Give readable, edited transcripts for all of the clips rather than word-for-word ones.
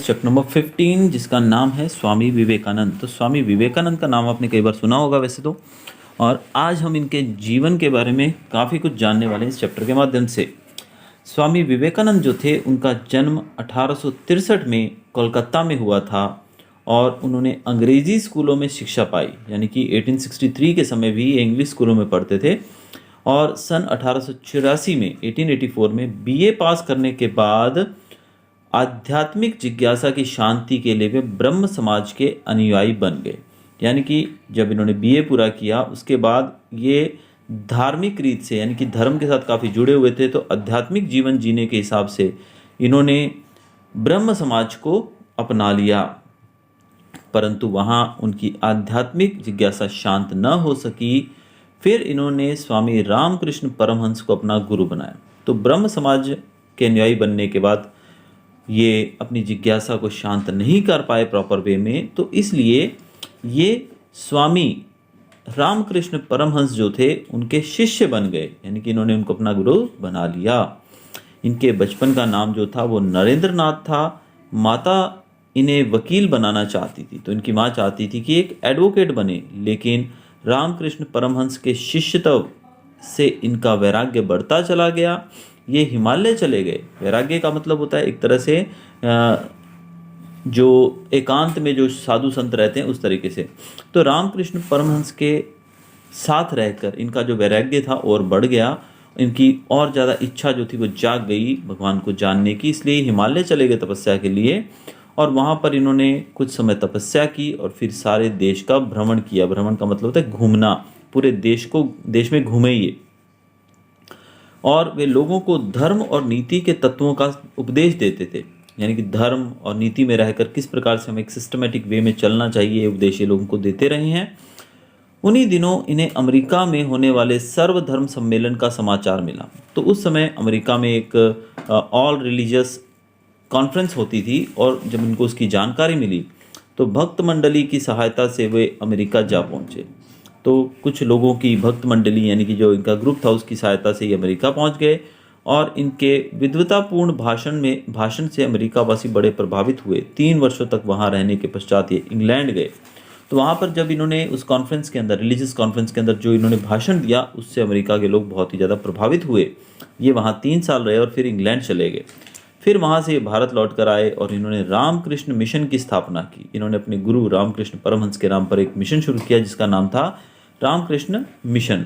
Class chapter number 15 जिसका नाम है स्वामी विवेकानंद। तो स्वामी विवेकानंद का नाम आपने कई बार सुना होगा वैसे तो। और आज हम इनके जीवन के बारे में काफ़ी कुछ जानने वाले हैं इस चैप्टर के माध्यम से। स्वामी विवेकानंद जो थे उनका जन्म 1863 में कोलकाता में हुआ था और उन्होंने अंग्रेज़ी स्कूलों में शिक्षा पाई, यानी कि 1863 के समय भी इंग्लिश स्कूलों में पढ़ते थे। और सन 1884 में 1884 में बीए पास करने के बाद आध्यात्मिक जिज्ञासा की शांति के लिए वे ब्रह्म समाज के अनुयायी बन गए। यानी कि जब इन्होंने बीए पूरा किया उसके बाद ये धार्मिक रीत से यानी कि धर्म के साथ काफ़ी जुड़े हुए थे, तो आध्यात्मिक जीवन जीने के हिसाब से इन्होंने ब्रह्म समाज को अपना लिया। परंतु वहाँ उनकी आध्यात्मिक जिज्ञासा शांत न हो सकी। फिर इन्होंने स्वामी रामकृष्ण परमहंस को अपना गुरु बनाया। तो ब्रह्म समाज के अनुयायी बनने के बाद ये अपनी जिज्ञासा को शांत नहीं कर पाए प्रॉपर वे में, तो इसलिए ये स्वामी रामकृष्ण परमहंस जो थे उनके शिष्य बन गए, यानी कि इन्होंने उनको अपना गुरु बना लिया। इनके बचपन का नाम जो था वो नरेंद्र नाथ था। माता इन्हें वकील बनाना चाहती थी, तो इनकी माँ चाहती थी कि एक एडवोकेट बने, लेकिन रामकृष्ण परमहंस के शिष्यत्व से इनका वैराग्य बढ़ता चला गया। ये हिमालय चले गए। वैराग्य का मतलब होता है एक तरह से जो एकांत में जो साधु संत रहते हैं उस तरीके से। तो रामकृष्ण परमहंस के साथ रहकर इनका जो वैराग्य था और बढ़ गया। इनकी और ज़्यादा इच्छा जो थी वो जाग गई भगवान को जानने की, इसलिए हिमालय चले गए तपस्या के लिए। और वहाँ पर इन्होंने कुछ समय तपस्या की और फिर सारे देश का भ्रमण किया। भ्रमण का मतलब होता है घूमना, पूरे देश में घूमे ये। और वे लोगों को धर्म और नीति के तत्वों का उपदेश देते थे, यानी कि धर्म और नीति में रहकर किस प्रकार से हमें एक सिस्टमेटिक वे में चलना चाहिए, उपदेश ये लोगों को देते रहे हैं। उन्हीं दिनों इन्हें अमेरिका में होने वाले सर्वधर्म सम्मेलन का समाचार मिला। तो उस समय अमेरिका में एक ऑल रिलीजियस कॉन्फ्रेंस होती थी, और जब इनको उसकी जानकारी मिली तो भक्त मंडली की सहायता से वे अमेरिका जा पहुँचे। तो कुछ लोगों की भक्त मंडली यानी कि जो इनका ग्रुप था उसकी सहायता से ये अमेरिका पहुंच गए। और इनके विद्वतापूर्ण भाषण से अमेरिका वासी बड़े प्रभावित हुए। 3 वर्षों तक वहां रहने के पश्चात ये इंग्लैंड गए। तो वहां पर जब इन्होंने उस कॉन्फ्रेंस के अंदर, रिलीजियस कॉन्फ्रेंस के अंदर जो इन्होंने भाषण दिया, उससे अमेरिका के लोग बहुत ही ज़्यादा प्रभावित हुए। ये वहाँ 3 साल रहे और फिर इंग्लैंड चले गए। फिर वहाँ से भारत लौट कर आए और इन्होंने रामकृष्ण मिशन की स्थापना की। इन्होंने अपने गुरु रामकृष्ण परमहंस के नाम पर एक मिशन शुरू किया जिसका नाम था रामकृष्ण मिशन।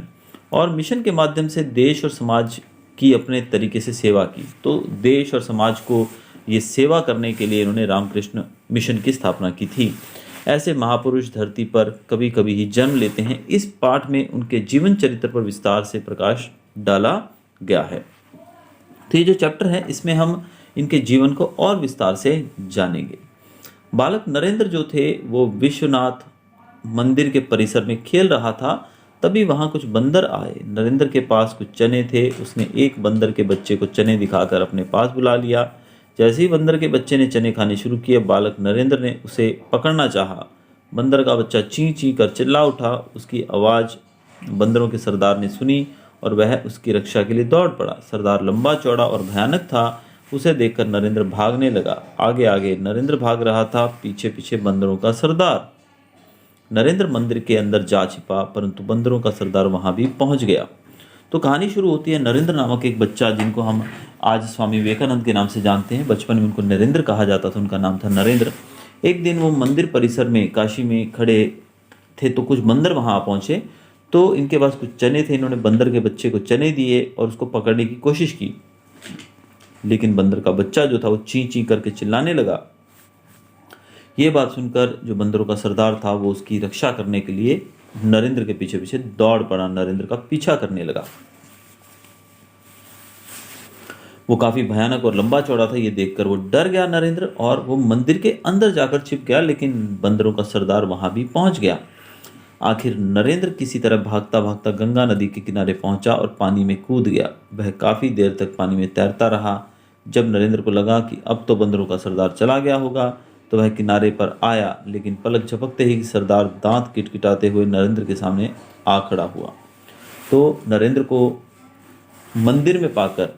और मिशन के माध्यम से देश और समाज की अपने तरीके से सेवा की। तो देश और समाज को ये सेवा करने के लिए इन्होंने रामकृष्ण मिशन की स्थापना की थी। ऐसे महापुरुष धरती पर कभी कभी ही जन्म लेते हैं। इस पाठ में उनके जीवन चरित्र पर विस्तार से प्रकाश डाला गया है। तो ये जो चैप्टर है इसमें हम इनके जीवन को और विस्तार से जानेंगे। बालक नरेंद्र जो थे वो विश्वनाथ मंदिर के परिसर में खेल रहा था, तभी वहाँ कुछ बंदर आए। नरेंद्र के पास कुछ चने थे। उसने एक बंदर के बच्चे को चने दिखाकर अपने पास बुला लिया। जैसे ही बंदर के बच्चे ने चने खाने शुरू किए, बालक नरेंद्र ने उसे पकड़ना चाहा। बंदर का बच्चा चीं चीं कर चिल्ला उठा। उसकी आवाज़ बंदरों के सरदार ने सुनी और वह उसकी रक्षा के लिए दौड़ पड़ा। सरदार लंबा चौड़ा और भयानक था। उसे देखकर नरेंद्र भागने लगा। आगे आगे नरेंद्र भाग रहा था, पीछे पीछे बंदरों का सरदार। नरेंद्र मंदिर के अंदर जा छिपा, परंतु बंदरों का सरदार वहां भी पहुंच गया। तो कहानी शुरू होती है। नरेंद्र नामक एक बच्चा, जिनको हम आज स्वामी विवेकानंद के नाम से जानते हैं, बचपन में उनको नरेंद्र कहा जाता था, उनका नाम था नरेंद्र। एक दिन वो मंदिर परिसर में काशी में खड़े थे तो कुछ बंदर वहां पहुंचे। तो इनके पास कुछ चने थे। इन्होंने बंदर के बच्चे को चने दिए और उसको पकड़ने की कोशिश की, लेकिन बंदर का बच्चा जो था वो चीं चीं करके चिल्लाने लगा। ये बात सुनकर जो बंदरों का सरदार था वो उसकी रक्षा करने के लिए नरेंद्र के पीछे पीछे दौड़ पड़ा, नरेंद्र का पीछा करने लगा। वो काफी भयानक और लंबा चौड़ा था। ये देखकर वो डर गया नरेंद्र, और वो मंदिर के अंदर जाकर छिप गया, लेकिन बंदरों का सरदार वहां भी पहुंच गया। आखिर नरेंद्र किसी तरह भागता भागता गंगा नदी के किनारे पहुंचा और पानी में कूद गया। वह काफी देर तक पानी में तैरता रहा। जब नरेंद्र को लगा कि अब तो बंदरों का सरदार चला गया होगा, तो वह किनारे पर आया, लेकिन पलक झपकते ही सरदार दांत किटकिटाते हुए नरेंद्र के सामने आ खड़ा हुआ। तो नरेंद्र को मंदिर में पाकर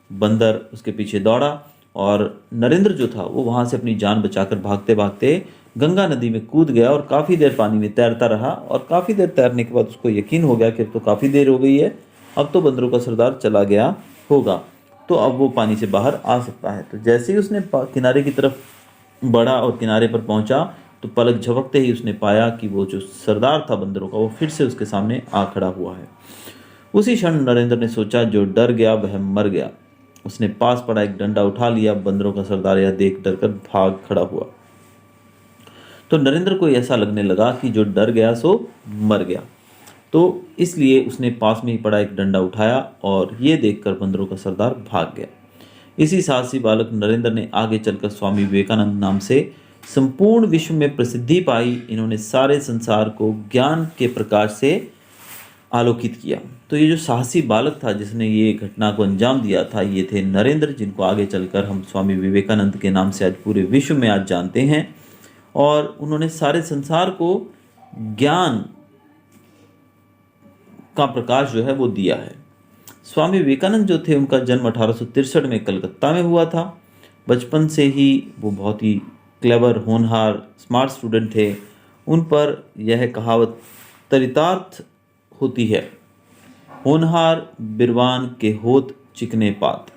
बंदर उसके पीछे दौड़ा और नरेंद्र जो था वो वहाँ से अपनी जान बचाकर भागते भागते गंगा नदी में कूद गया और काफ़ी देर पानी में तैरता रहा। और काफ़ी देर तैरने के बाद उसको यकीन हो गया कि अब तो काफ़ी देर हो गई है, अब तो बंदरों का सरदार चला गया होगा, तो अब वो पानी से बाहर आ सकता है। तो जैसे ही उसने किनारे की तरफ बढ़ा और किनारे पर पहुंचा तो पलक झपकते ही उसने पाया कि वो जो सरदार था बंदरों का, वो फिर से उसके सामने आ खड़ा हुआ है। उसी क्षण नरेंद्र ने सोचा, जो डर गया वह मर गया। उसने पास पड़ा एक डंडा उठा लिया। बंदरों का सरदार यह देख डर कर भाग खड़ा हुआ। तो नरेंद्र को ऐसा लगने लगा कि जो डर गया सो मर गया, तो इसलिए उसने पास में ही पड़ा एक डंडा उठाया और ये देखकर बंदरों का सरदार भाग गया। इसी साहसी बालक नरेंद्र ने आगे चलकर स्वामी विवेकानंद नाम से संपूर्ण विश्व में प्रसिद्धि पाई। इन्होंने सारे संसार को ज्ञान के प्रकाश से आलोकित किया। तो ये जो साहसी बालक था जिसने ये घटना को अंजाम दिया था, ये थे नरेंद्र, जिनको आगे चलकर हम स्वामी विवेकानंद के नाम से आज पूरे विश्व में आज जानते हैं। और उन्होंने सारे संसार को ज्ञान का प्रकाश जो है वो दिया है। स्वामी विवेकानंद जो थे, उनका जन्म 1863 में कलकत्ता में हुआ था। बचपन से ही वो बहुत ही क्लेवर, होनहार, स्मार्ट स्टूडेंट थे। उन पर यह कहावत चरितार्थ होती है, होनहार बिरवान के होत चिकने पात।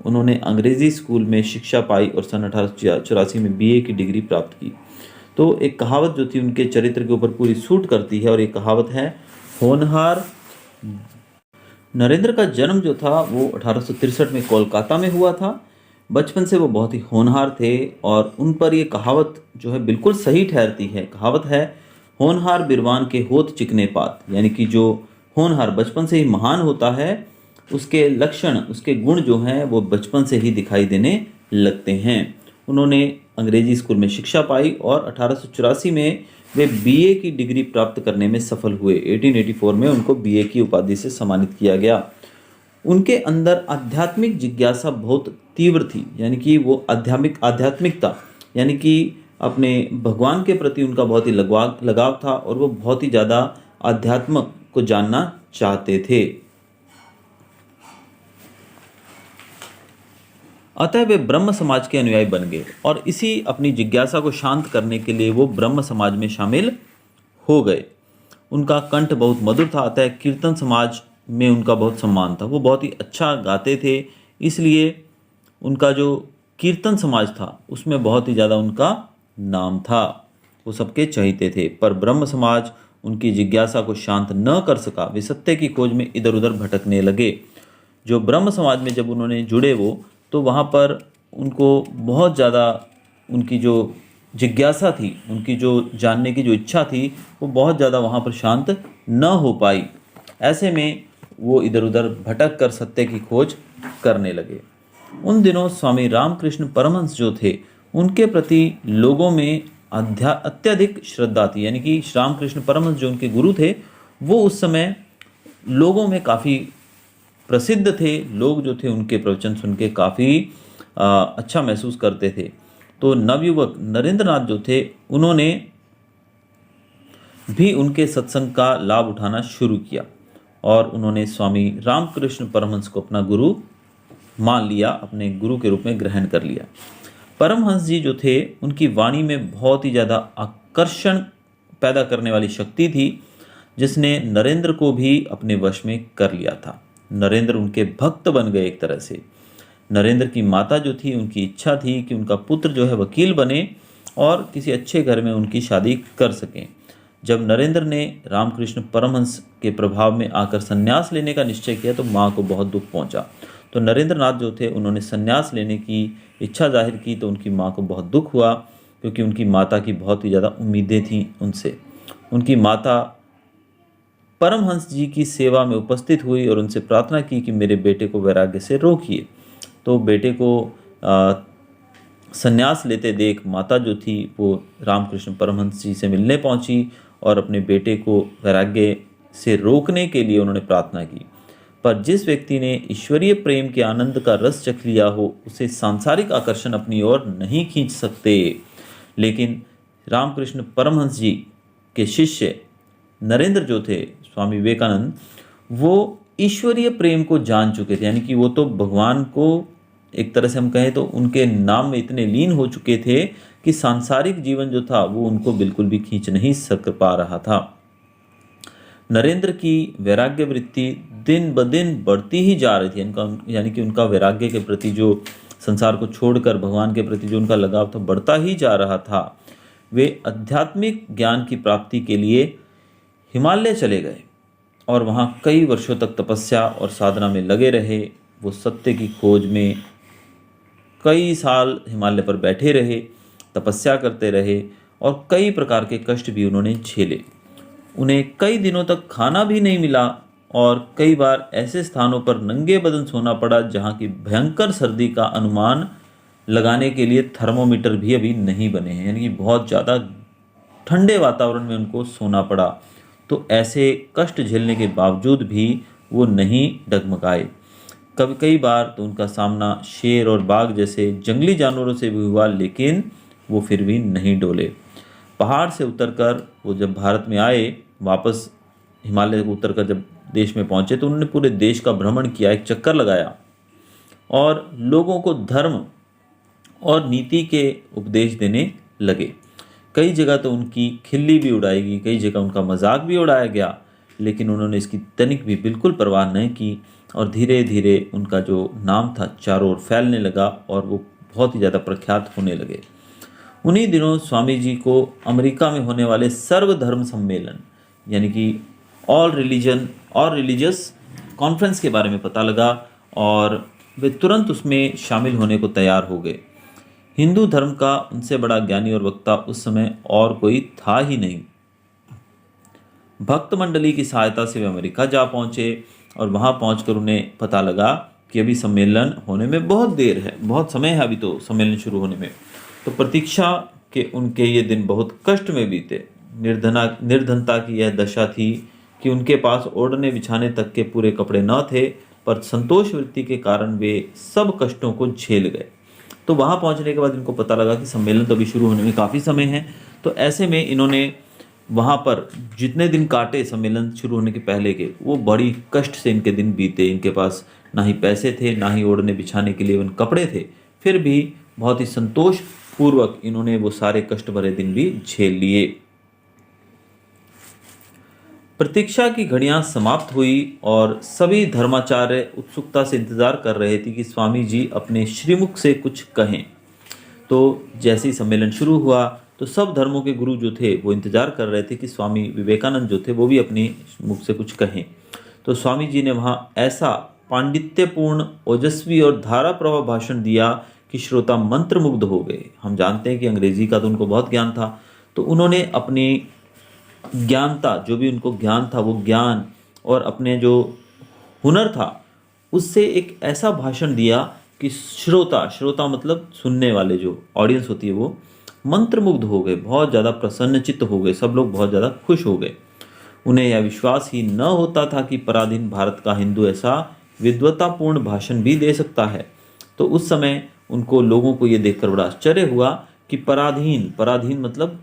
उन्होंने अंग्रेजी स्कूल में शिक्षा पाई और सन 1884 में बीए की डिग्री प्राप्त की। तो एक कहावत जो थी उनके चरित्र के ऊपर पूरी सूट करती है, और एक कहावत है होनहार। नरेंद्र का जन्म जो था वो 1863 में कोलकाता में हुआ था। बचपन से वो बहुत ही होनहार थे और उन पर ये कहावत जो है बिल्कुल सही ठहरती है। कहावत है, होनहार बिरवान के होत चिकने पात, यानी कि जो होनहार बचपन से ही महान होता है, उसके लक्षण, उसके गुण जो हैं वो बचपन से ही दिखाई देने लगते हैं। उन्होंने अंग्रेजी स्कूल में शिक्षा पाई और 1884 में वे बीए की डिग्री प्राप्त करने में सफल हुए। 1884 में उनको बीए की उपाधि से सम्मानित किया गया। उनके अंदर आध्यात्मिक जिज्ञासा बहुत तीव्र थी, यानी कि वो आध्यात्मिकता यानी कि अपने भगवान के प्रति उनका बहुत ही लगाव था और वो बहुत ही ज़्यादा अध्यात्म को जानना चाहते थे। अतः वे ब्रह्म समाज के अनुयायी बन गए और इसी अपनी जिज्ञासा को शांत करने के लिए वो ब्रह्म समाज में शामिल हो गए। उनका कंठ बहुत मधुर था, अतः कीर्तन समाज में उनका बहुत सम्मान था। वो बहुत ही अच्छा गाते थे, इसलिए उनका जो कीर्तन समाज था उसमें बहुत ही ज़्यादा उनका नाम था, वो सबके चहेते थे। पर ब्रह्म समाज उनकी जिज्ञासा को शांत न कर सका। वे सत्य की खोज में इधर उधर भटकने लगे। जो ब्रह्म समाज में जब उन्होंने जुड़े वो, तो वहाँ पर उनको बहुत ज़्यादा उनकी जो जिज्ञासा थी, उनकी जो जानने की जो इच्छा थी, वो बहुत ज़्यादा वहाँ पर शांत न हो पाई। ऐसे में वो इधर उधर भटक कर सत्य की खोज करने लगे। उन दिनों स्वामी रामकृष्ण परमहंस जो थे, उनके प्रति लोगों में अत्यधिक श्रद्धा थी। यानी कि रामकृष्ण परमहंस जो उनके गुरु थे, वो उस समय लोगों में काफ़ी प्रसिद्ध थे। लोग जो थे उनके प्रवचन सुन के काफ़ी अच्छा महसूस करते थे। तो नवयुवक नरेंद्र नाथ जो थे, उन्होंने भी उनके सत्संग का लाभ उठाना शुरू किया और उन्होंने स्वामी रामकृष्ण परमहंस को अपना गुरु मान लिया, अपने गुरु के रूप में ग्रहण कर लिया। परमहंस जी जो थे, उनकी वाणी में बहुत ही ज़्यादा आकर्षण पैदा करने वाली शक्ति थी, जिसने नरेंद्र को भी अपने वश में कर लिया था। नरेंद्र उनके भक्त बन गए एक तरह से। नरेंद्र की माता जो थी, उनकी इच्छा थी कि उनका पुत्र जो है वकील बने और किसी अच्छे घर में उनकी शादी कर सकें। जब नरेंद्र ने रामकृष्ण परमहंस के प्रभाव में आकर संन्यास लेने का निश्चय किया तो माँ को बहुत दुख पहुँचा। तो नरेंद्र नाथ जो थे, उन्होंने संन्यास लेने की इच्छा जाहिर की तो उनकी माँ को बहुत दुख हुआ, क्योंकि उनकी माता की बहुत ही ज़्यादा उम्मीदें थीं उनसे। उनकी माता परमहंस जी की सेवा में उपस्थित हुई और उनसे प्रार्थना की कि मेरे बेटे को वैराग्य से रोकिए। तो बेटे को संन्यास लेते देख माता जो थी वो रामकृष्ण परमहंस जी से मिलने पहुंची और अपने बेटे को वैराग्य से रोकने के लिए उन्होंने प्रार्थना की। पर जिस व्यक्ति ने ईश्वरीय प्रेम के आनंद का रस चख लिया हो, उसे सांसारिक आकर्षण अपनी ओर नहीं खींच सकते। लेकिन रामकृष्ण परमहंस जी के शिष्य नरेंद्र जो थे, स्वामी विवेकानंद, वो ईश्वरीय प्रेम को जान चुके थे। यानी कि वो तो भगवान को एक तरह से हम कहें तो उनके नाम में इतने लीन हो चुके थे कि सांसारिक जीवन जो था वो उनको बिल्कुल भी खींच नहीं सक पा रहा था। नरेंद्र की वैराग्य वृत्ति दिन ब दिन बढ़ती ही जा रही थी। उनका यानी कि उनका वैराग्य के प्रति जो, संसार को छोड़कर भगवान के प्रति जो उनका लगाव था, बढ़ता ही जा रहा था। वे आध्यात्मिक ज्ञान की प्राप्ति के लिए हिमालय चले गए और वहाँ कई वर्षों तक तपस्या और साधना में लगे रहे। वो सत्य की खोज में कई साल हिमालय पर बैठे रहे, तपस्या करते रहे और कई प्रकार के कष्ट भी उन्होंने झेले। उन्हें कई दिनों तक खाना भी नहीं मिला और कई बार ऐसे स्थानों पर नंगे बदन सोना पड़ा जहाँ की भयंकर सर्दी का अनुमान लगाने के लिए थर्मोमीटर भी अभी नहीं बने हैं, यानी कि बहुत ज़्यादा ठंडे वातावरण में उनको सोना पड़ा। तो ऐसे कष्ट झेलने के बावजूद भी वो नहीं डगमगाए। कई बार तो उनका सामना शेर और बाघ जैसे जंगली जानवरों से भी हुआ, लेकिन वो फिर भी नहीं डोले। पहाड़ से उतरकर वो जब भारत में आए, वापस हिमालय को उतरकर जब देश में पहुंचे, तो उन्होंने पूरे देश का भ्रमण किया, एक चक्कर लगाया और लोगों को धर्म और नीति के उपदेश देने लगे। कई जगह तो उनकी खिल्ली भी उड़ाई गई, कई जगह उनका मजाक भी उड़ाया गया, लेकिन उन्होंने इसकी तनिक भी बिल्कुल परवाह नहीं की और धीरे धीरे उनका जो नाम था चारों ओर फैलने लगा और वो बहुत ही ज़्यादा प्रख्यात होने लगे। उन्हीं दिनों स्वामी जी को अमेरिका में होने वाले सर्वधर्म सम्मेलन, यानी कि ऑल रिलीजियस कॉन्फ्रेंस के बारे में पता लगा और वे तुरंत उसमें शामिल होने को तैयार हो गए। हिंदू धर्म का उनसे बड़ा ज्ञानी और वक्ता उस समय और कोई था ही नहीं। भक्त मंडली की सहायता से वे अमेरिका जा पहुंचे और वहां पहुंचकर उन्हें पता लगा कि अभी सम्मेलन होने में बहुत देर है, बहुत समय है अभी तो सम्मेलन शुरू होने में। तो प्रतीक्षा के उनके ये दिन बहुत कष्ट में बीते। निर्धनता की यह दशा थी कि उनके पास ओढ़ने बिछाने तक के पूरे कपड़े न थे, पर संतोष वृत्ति के कारण वे सब कष्टों को झेल गए। तो वहाँ पहुँचने के बाद इनको पता लगा कि सम्मेलन तो अभी शुरू होने में काफ़ी समय है। तो ऐसे में इन्होंने वहाँ पर जितने दिन काटे सम्मेलन शुरू होने के पहले के, वो बड़ी कष्ट से इनके दिन बीते। इनके पास ना ही पैसे थे, ना ही ओढ़ने बिछाने के लिए कपड़े थे, फिर भी बहुत ही संतोष पूर्वक इन्होंने वो सारे कष्ट भरे दिन भी झेल लिए। प्रतीक्षा की घड़ियां समाप्त हुई और सभी धर्माचार्य उत्सुकता से इंतजार कर रहे थे कि स्वामी जी अपने श्रीमुख से कुछ कहें। तो जैसे ही सम्मेलन शुरू हुआ तो सब धर्मों के गुरु जो थे वो इंतजार कर रहे थे कि स्वामी विवेकानंद जो थे वो भी अपने मुख से कुछ कहें। तो स्वामी जी ने वहाँ ऐसा पांडित्यपूर्ण, ओजस्वी और धारा प्रवाह भाषण दिया कि श्रोता मंत्रमुग्ध हो गए। हम जानते हैं कि अंग्रेजी का तो उनको बहुत ज्ञान था, तो उन्होंने अपनी ज्ञानता, जो भी उनको ज्ञान था, वो ज्ञान और अपने जो हुनर था उससे एक ऐसा भाषण दिया कि श्रोता मतलब सुनने वाले, जो ऑडियंस होती है, वो मंत्रमुग्ध हो गए, बहुत ज़्यादा प्रसन्नचित्त हो गए। सब लोग बहुत ज़्यादा खुश हो गए। उन्हें यह विश्वास ही न होता था कि पराधीन भारत का हिंदू ऐसा विद्वतापूर्ण भाषण भी दे सकता है। तो उस समय उनको, लोगों को ये देखकर बड़ा आश्चर्य हुआ कि पराधीन मतलब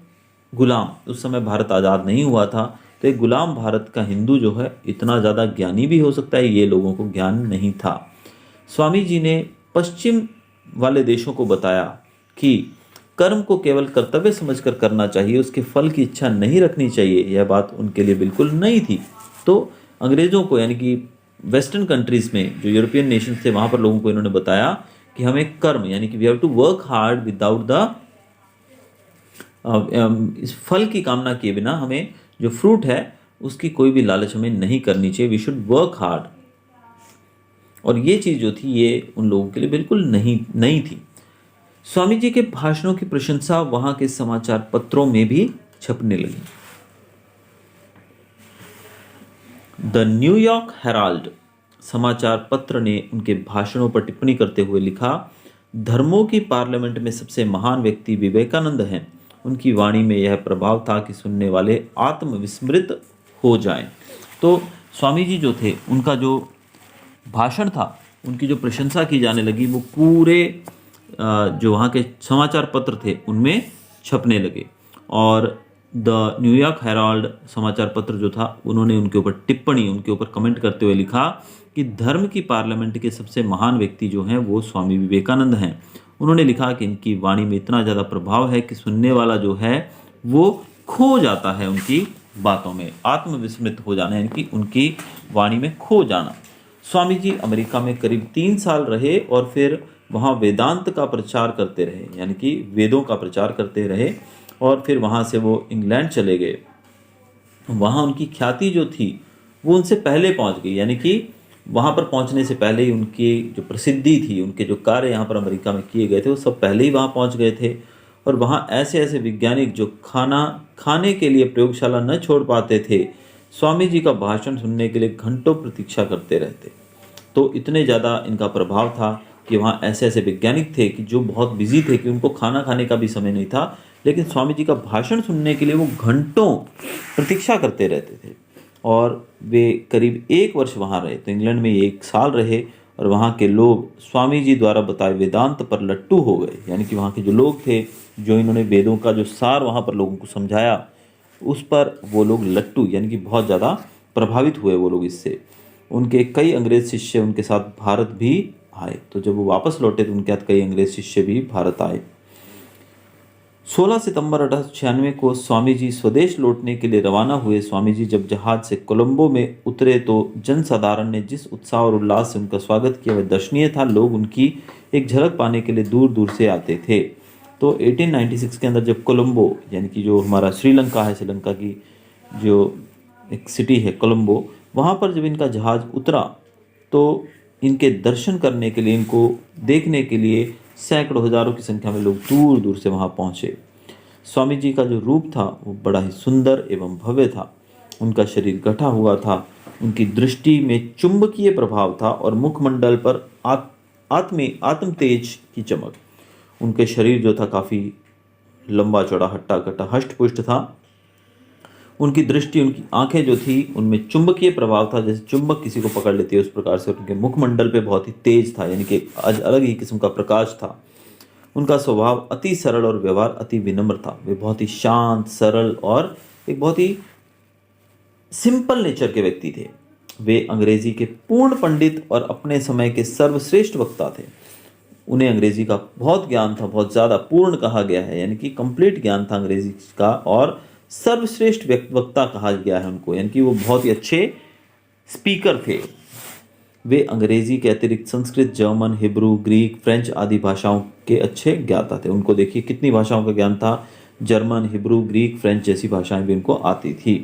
गुलाम। उस समय भारत आज़ाद नहीं हुआ था, तो एक गुलाम भारत का हिंदू जो है इतना ज़्यादा ज्ञानी भी हो सकता है, ये लोगों को ज्ञान नहीं था। स्वामी जी ने पश्चिम वाले देशों को बताया कि कर्म को केवल कर्तव्य समझकर करना चाहिए, उसके फल की इच्छा नहीं रखनी चाहिए। यह बात उनके लिए बिल्कुल नहीं थी। तो अंग्रेज़ों को, यानी कि वेस्टर्न कंट्रीज़ में जो यूरोपियन नेशंस थे, वहाँ पर लोगों को इन्होंने बताया कि हमें कर्म, यानी कि we have to work hard without the इस फल की कामना किए बिना हमें जो फ्रूट है उसकी कोई भी लालच हमें नहीं करनी चाहिए। We should work hard. और ये चीज़ जो थी ये उन लोगों के लिए बिल्कुल नहीं थी। स्वामी जी के भाषणों की प्रशंसा वहां के समाचार पत्रों में भी छपने लगी। द न्यूयॉर्क हेराल्ड समाचार पत्र ने उनके भाषणों पर टिप्पणी करते हुए लिखा, धर्मों की पार्लियामेंट में सबसे महान व्यक्ति विवेकानंद हैं। उनकी वाणी में यह प्रभाव था कि सुनने वाले आत्मविस्मृत हो जाएं। तो स्वामी जी जो थे, उनका जो भाषण था, उनकी जो प्रशंसा की जाने लगी, वो पूरे जो वहाँ के समाचार पत्र थे उनमें छपने लगे। और द न्यूयॉर्क हेराल्ड समाचार पत्र जो था, उन्होंने उनके ऊपर टिप्पणी, उनके ऊपर कमेंट करते हुए लिखा कि धर्म की पार्लियामेंट के सबसे महान व्यक्ति जो हैं वो स्वामी विवेकानंद हैं। उन्होंने लिखा कि इनकी वाणी में इतना ज़्यादा प्रभाव है कि सुनने वाला जो है वो खो जाता है उनकी बातों में, आत्मविस्मृत हो जाना, यानी कि उनकी वाणी में खो जाना। स्वामी जी अमेरिका में करीब 3 साल रहे और फिर वहाँ वेदांत का प्रचार करते रहे, यानी कि वेदों का प्रचार करते रहे, और फिर वहाँ से वो इंग्लैंड चले गए। वहाँ उनकी ख्याति जो थी वो उनसे पहले पहुँच गई, यानी कि वहाँ पर पहुँचने से पहले ही उनकी जो प्रसिद्धि थी, उनके जो कार्य यहाँ पर अमेरिका में किए गए थे वो सब पहले ही वहाँ पहुँच गए थे। और वहाँ ऐसे ऐसे वैज्ञानिक जो खाने के लिए प्रयोगशाला न छोड़ पाते थे, स्वामी जी का भाषण सुनने के लिए घंटों प्रतीक्षा करते रहते। तो इतने ज़्यादा इनका प्रभाव था कि वहाँ ऐसे ऐसे वैज्ञानिक थे कि जो बहुत बिजी थे कि उनको खाना खाने का भी समय नहीं था, लेकिन स्वामी जी का भाषण सुनने के लिए वो घंटों प्रतीक्षा करते रहते थे। और वे करीब 1 वर्ष वहाँ रहे, तो इंग्लैंड में 1 साल रहे, और वहाँ के लोग स्वामी जी द्वारा बताए वेदांत पर लट्टू हो गए, यानी कि वहाँ के जो लोग थे, जो इन्होंने वेदों का जो सार वहाँ पर लोगों को समझाया, उस पर वो लोग लट्टू, यानी कि बहुत ज़्यादा प्रभावित हुए वो लोग इससे। उनके कई अंग्रेज शिष्य उनके साथ भारत भी आए, तो जब वो वापस लौटे तो उनके साथ कई अंग्रेज शिष्य भी भारत आए। 16 सितंबर 1896 को स्वामी जी स्वदेश लौटने के लिए रवाना हुए। स्वामी जी जब जहाज से कोलंबो में उतरे तो जनसाधारण ने जिस उत्साह और उल्लास से उनका स्वागत किया वह दर्शनीय था। लोग उनकी एक झलक पाने के लिए दूर दूर से आते थे। तो 1896 के अंदर जब कोलंबो, यानी कि जो हमारा श्रीलंका है, श्रीलंका की जो एक सिटी है कोलंबो, वहाँ पर जब इनका जहाज़ उतरा तो इनके दर्शन करने के लिए, इनको देखने के लिए सैकड़ों हज़ारों की संख्या में लोग दूर दूर से वहाँ पहुँचे। स्वामी जी का जो रूप था वो बड़ा ही सुंदर एवं भव्य था। उनका शरीर गठा हुआ था, उनकी दृष्टि में चुंबकीय प्रभाव था और मुखमंडल पर आत्म तेज की चमक। उनके शरीर जो था काफ़ी लंबा चौड़ा, हट्टा कट्टा, हष्ट पुष्ट था। उनकी दृष्टि, उनकी आंखें जो थी उनमें चुंबकीय प्रभाव था, जैसे चुंबक किसी को पकड़ लेती है उस प्रकार से। उनके मुखमंडल पे बहुत ही तेज था, यानी कि अलग ही किस्म का प्रकाश था। उनका स्वभाव अति सरल और व्यवहार अति विनम्र था। वे बहुत ही शांत, सरल और एक बहुत ही सिंपल नेचर के व्यक्ति थे। वे अंग्रेजी के पूर्ण पंडित और अपने समय के सर्वश्रेष्ठ वक्ता थे। उन्हें अंग्रेजी का बहुत ज्ञान था, बहुत ज़्यादा, पूर्ण कहा गया है, यानी कि कंप्लीट ज्ञान था अंग्रेजी का, और सर्वश्रेष्ठ वक्ता कहा गया है उनको, यानी कि वो बहुत ही अच्छे स्पीकर थे। वे अंग्रेजी के अतिरिक्त Sanskrit, German, Hebrew, Greek, French आदि भाषाओं के अच्छे ज्ञाता थे। उनको देखिए कितनी भाषाओं का ज्ञान था, जर्मन, हिब्रू, ग्रीक, फ्रेंच जैसी भाषाएं भी उनको आती थी।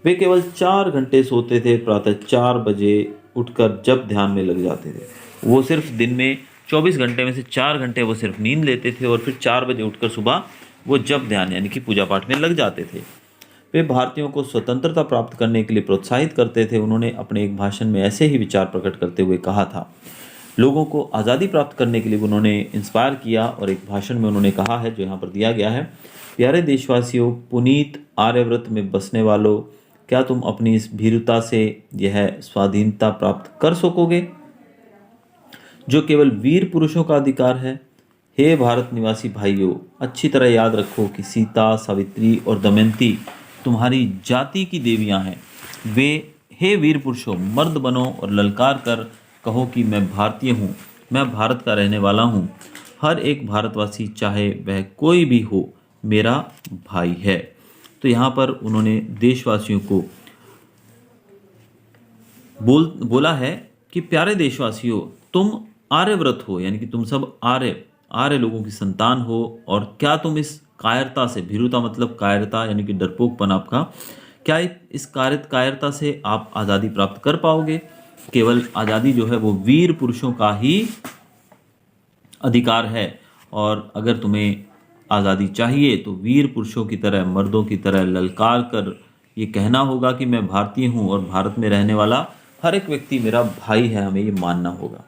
वे केवल 4 घंटे सोते थे, प्रातः 4 बजे उठकर जब ध्यान में लग जाते थे। वो सिर्फ दिन में 24 घंटे में से 4 घंटे वो सिर्फ नींद लेते थे, और फिर 4 बजे उठकर सुबह वो जप ध्यान, यानी कि पूजा पाठ में लग जाते थे। वे भारतीयों को स्वतंत्रता प्राप्त करने के लिए प्रोत्साहित करते थे। उन्होंने अपने एक भाषण में ऐसे ही विचार प्रकट करते हुए कहा था, लोगों को आज़ादी प्राप्त करने के लिए उन्होंने इंस्पायर किया, और एक भाषण में उन्होंने कहा है, जो यहाँ पर दिया गया है, प्यारे देशवासियों, पुनीत आर्यव्रत में बसने वालों, क्या तुम अपनी इस भीरुता से यह स्वाधीनता प्राप्त कर सकोगे जो केवल वीर पुरुषों का अधिकार है? हे भारत निवासी भाइयों, अच्छी तरह याद रखो कि सीता, सावित्री और दमयंती तुम्हारी जाति की देवियां हैं। वे, हे वीर पुरुषों, मर्द बनो और ललकार कर कहो कि मैं भारतीय हूँ, मैं भारत का रहने वाला हूँ। हर एक भारतवासी, चाहे वह कोई भी हो, मेरा भाई है। तो यहाँ पर उन्होंने देशवासियों को बोला है कि प्यारे देशवासियों, तुम आर्यव्रत हो, यानी कि तुम सब आर्य लोगों की संतान हो, और क्या तुम इस कायरता से, भीरुता मतलब कायरता यानी कि डरपोकपन आपका, क्या इस कायरता से आप आज़ादी प्राप्त कर पाओगे? केवल आज़ादी जो है वो वीर पुरुषों का ही अधिकार है, और अगर तुम्हें आज़ादी चाहिए तो वीर पुरुषों की तरह, मर्दों की तरह ललकार कर ये कहना होगा कि मैं भारतीय हूँ और भारत में रहने वाला हर एक व्यक्ति मेरा भाई है, हमें ये मानना होगा।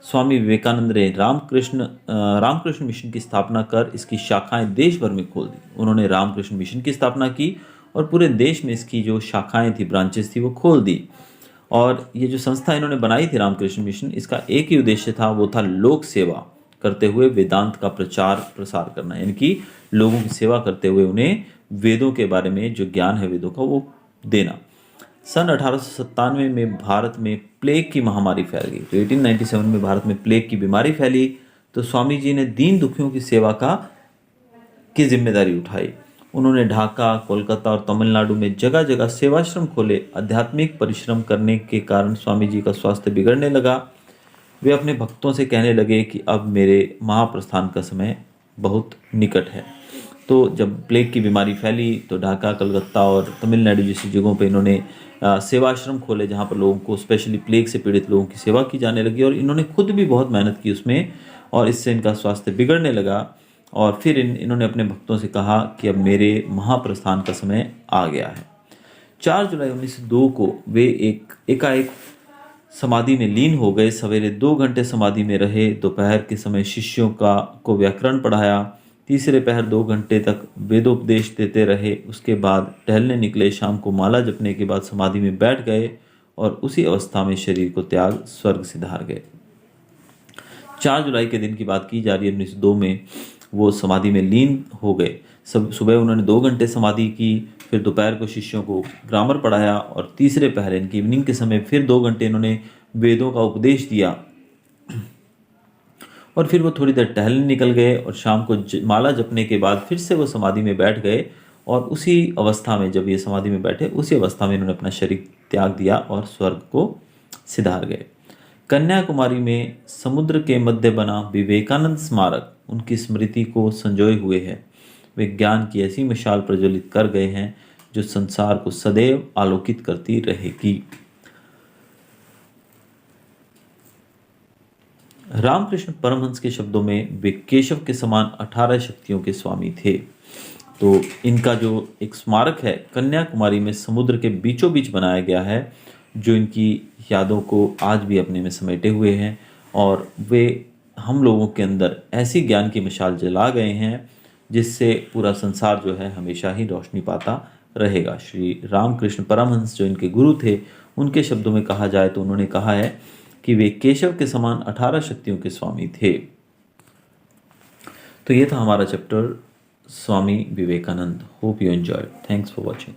स्वामी विवेकानंद ने रामकृष्ण मिशन की स्थापना कर इसकी शाखाएं देश भर में खोल दी। उन्होंने रामकृष्ण मिशन की स्थापना की और पूरे देश में इसकी जो शाखाएं थी, ब्रांचेस थी, वो खोल दी। और ये जो संस्था इन्होंने बनाई थी रामकृष्ण मिशन, इसका एक ही उद्देश्य था, वो था लोक सेवा करते हुए वेदांत का प्रचार प्रसार करना, यानी कि लोगों की सेवा करते हुए उन्हें वेदों के बारे में जो ज्ञान है वेदों का वो देना। सन 1897 में भारत में प्लेग की महामारी फैल गई। तो 1897 में भारत में प्लेग की बीमारी फैली, तो स्वामी जी ने दीन दुखियों की सेवा की जिम्मेदारी उठाई। उन्होंने ढाका, कोलकाता और तमिलनाडु में जगह जगह सेवाश्रम खोले। आध्यात्मिक परिश्रम करने के कारण स्वामी जी का स्वास्थ्य बिगड़ने लगा। वे अपने भक्तों से कहने लगे कि अब मेरे महाप्रस्थान का समय बहुत निकट है। तो जब प्लेग की बीमारी फैली तो ढाका, कलकत्ता और तमिलनाडु जैसी जगहों पे इन्होंने सेवाश्रम खोले, जहाँ पर लोगों को, स्पेशली प्लेग से पीड़ित लोगों की सेवा की जाने लगी। और इन्होंने खुद भी बहुत मेहनत की उसमें, और इससे इनका स्वास्थ्य बिगड़ने लगा। और फिर इन्होंने अपने भक्तों से कहा कि अब मेरे महाप्रस्थान का समय आ गया है। 4 जुलाई 1902 को वे एकाएक समाधि में लीन हो गए। सवेरे 2 घंटे समाधि में रहे। दोपहर के समय शिष्यों को व्याकरण पढ़ाया। तीसरे पहर 2 घंटे तक वेदोपदेश देते रहे। उसके बाद टहलने निकले। शाम को माला जपने के बाद समाधि में बैठ गए और उसी अवस्था में शरीर को त्याग स्वर्ग सिधार गए। 4 जुलाई के दिन की बात की जा रही है। 1902 में वो समाधि में लीन हो गए। सुबह उन्होंने 2 घंटे समाधि की, फिर दोपहर को शिष्यों को ग्रामर पढ़ाया और तीसरे पहर इनकी इवनिंग के समय फिर 2 घंटे इन्होंने वेदों का उपदेश दिया। और फिर वो थोड़ी देर टहलने निकल गए और शाम को माला जपने के बाद फिर से वो समाधि में बैठ गए। और उसी अवस्था में, जब ये समाधि में बैठे, उसी अवस्था में इन्होंने अपना शरीर त्याग दिया और स्वर्ग को सिधार गए। कन्याकुमारी में समुद्र के मध्य बना विवेकानंद स्मारक उनकी स्मृति को संजोए हुए है। वे ज्ञान की ऐसी मिसाल प्रज्वलित कर गए हैं जो संसार को सदैव आलोकित करती रहेगी। रामकृष्ण परमहंस के शब्दों में वे केशव के समान 18 शक्तियों के स्वामी थे। तो इनका जो एक स्मारक है कन्याकुमारी में समुद्र के बीचों बीच बनाया गया है, जो इनकी यादों को आज भी अपने में समेटे हुए हैं। और वे हम लोगों के अंदर ऐसी ज्ञान की मिसाल जला गए हैं जिससे पूरा संसार जो है हमेशा ही रोशनी पाता रहेगा। श्री रामकृष्ण परमहंस जो इनके गुरु थे, उनके शब्दों में कहा जाए तो उन्होंने कहा है कि वे केशव के समान 18 शक्तियों के स्वामी थे। तो ये था हमारा chapter Swami Vivekananda. Hope you enjoyed. Thanks for watching.